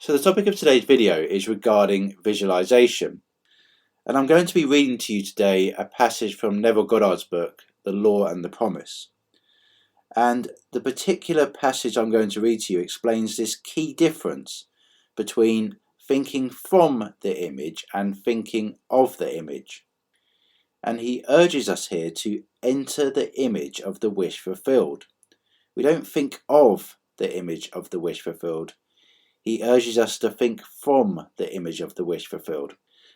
So the topic of today's video is regarding visualization, and I'm going to be reading to you today a passage from Neville Goddard's book, The Law and the Promise. And the particular passage I'm going to read to you explains this key difference between thinking from the image and thinking of the image. And he urges us here to enter the image of the wish fulfilled. We don't think of the image of the wish fulfilled. He urges us to think from the image of the wish fulfilled.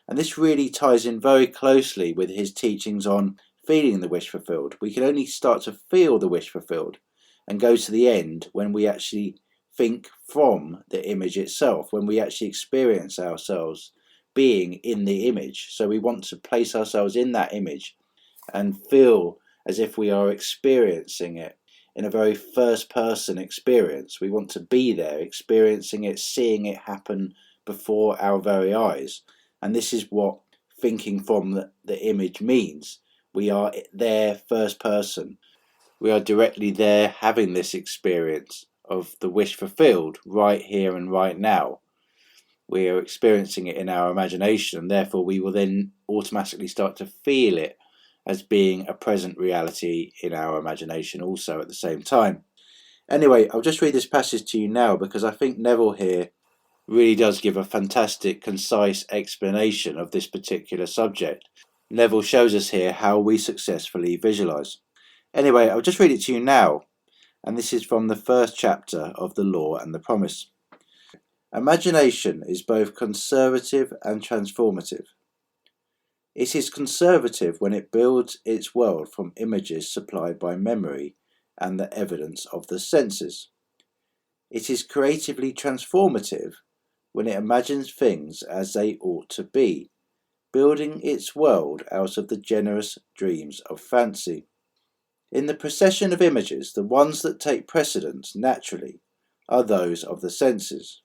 And this really ties in very closely with his teachings on feeling the wish fulfilled. We can only start to feel the wish fulfilled and go to the end when we actually think from the image itself, when we actually experience ourselves being in the image. So we want to place ourselves in that image and feel as if we are experiencing it in a very first person experience. We want to be there, experiencing it, seeing it happen before our very eyes. And this is what thinking from the image means. We are there first person. We are directly there having this experience of the wish fulfilled right here and right now. We are experiencing it in our imagination, and therefore we will then automatically start to feel it as being a present reality in our imagination also at the same time. Anyway, I'll just read this passage to you now because I think Neville here really does give a fantastic, concise explanation of this particular subject. Neville shows us here how we successfully visualize. Anyway, I'll just read it to you now, and this is from the first chapter of The Law and the Promise. Imagination is both conservative and transformative. It is conservative when it builds its world from images supplied by memory and the evidence of the senses. It is creatively transformative when it imagines things as they ought to be, building its world out of the generous dreams of fancy. In the procession of images, the ones that take precedence naturally are those of the senses.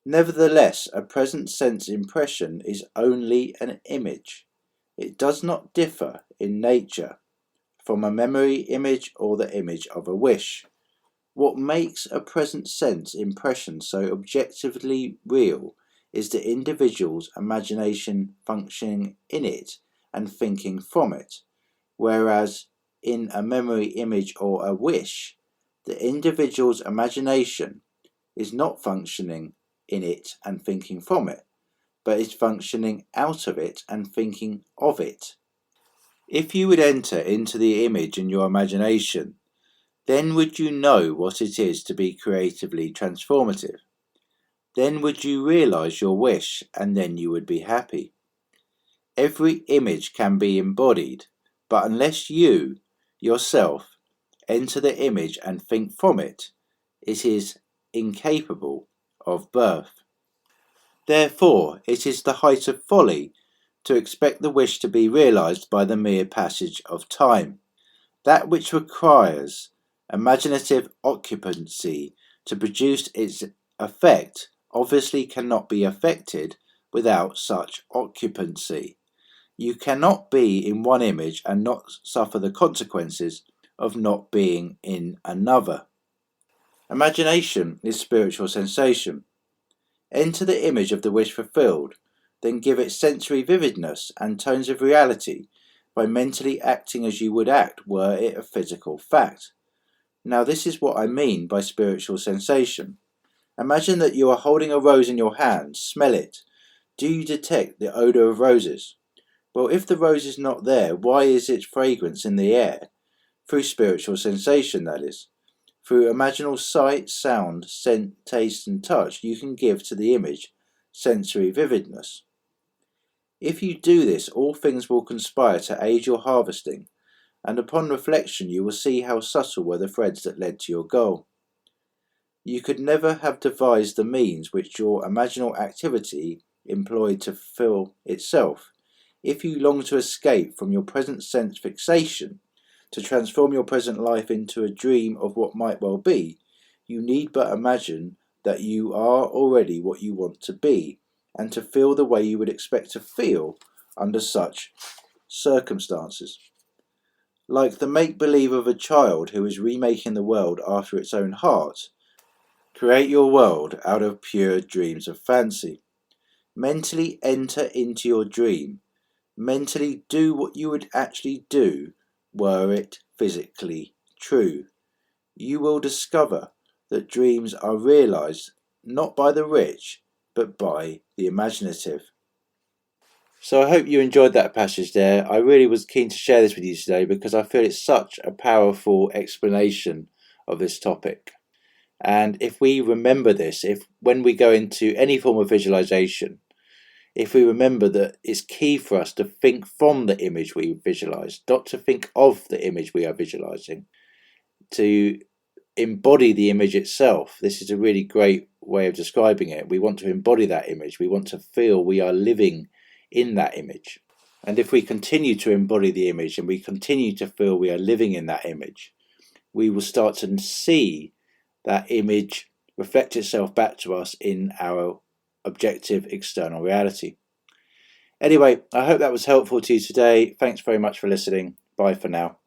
Nevertheless, a present sense impression is only an image. It does not differ in nature from a memory image or the image of a wish. What makes a present sense impression so objectively real is the individual's imagination functioning in it and thinking from it, whereas in a memory image or a wish, the individual's imagination is not functioning in it and thinking from it, but is functioning out of it and thinking of it. If you would enter into the image in your imagination, then would you know what it is to be creatively transformative. Then would you realize your wish, and then you would be happy. Every image can be embodied, but unless you, yourself, enter the image and think from it, it is incapable of birth. Therefore, it is the height of folly to expect the wish to be realized by the mere passage of time. That which requires imaginative occupancy to produce its effect obviously cannot be effected without such occupancy. You cannot be in one image and not suffer the consequences of not being in another. Imagination is spiritual sensation. Enter the image of the wish fulfilled, then give it sensory vividness and tones of reality by mentally acting as you would act were it a physical fact. Now this is what I mean by spiritual sensation. Imagine that you are holding a rose in your hand. Smell it. Do you detect the odour of roses? Well, if the rose is not there, why is its fragrance in the air? Through spiritual sensation, that is. Through imaginal sight, sound, scent, taste and touch, you can give to the image sensory vividness. If you do this, all things will conspire to aid your harvesting, and upon reflection you will see how subtle were the threads that led to your goal. You could never have devised the means which your imaginal activity employed to fulfill itself. If you long to escape from your present sense fixation, to transform your present life into a dream of what might well be, you need but imagine that you are already what you want to be, and to feel the way you would expect to feel under such circumstances. Like the make-believe of a child who is remaking the world after its own heart, Create your world out of pure dreams of fancy. Mentally enter into your dream. Mentally do what you would actually do were it physically true. You will discover that dreams are realised not by the rich, but by the imaginative. So I hope you enjoyed that passage there. I really was keen to share this with you today because I feel it's such a powerful explanation of this topic. And if we remember this, if when we go into any form of visualization, if we remember that it's key for us to think from the image we visualize, not to think of the image we are visualizing, to embody the image itself. This is a really great way of describing it. We want to embody that image. We want to feel we are living in that image. And if we continue to embody the image and we continue to feel we are living in that image, we will start to see that image reflect itself back to us in our objective external reality. Anyway, I hope that was helpful to you today. Thanks very much for listening. Bye for now.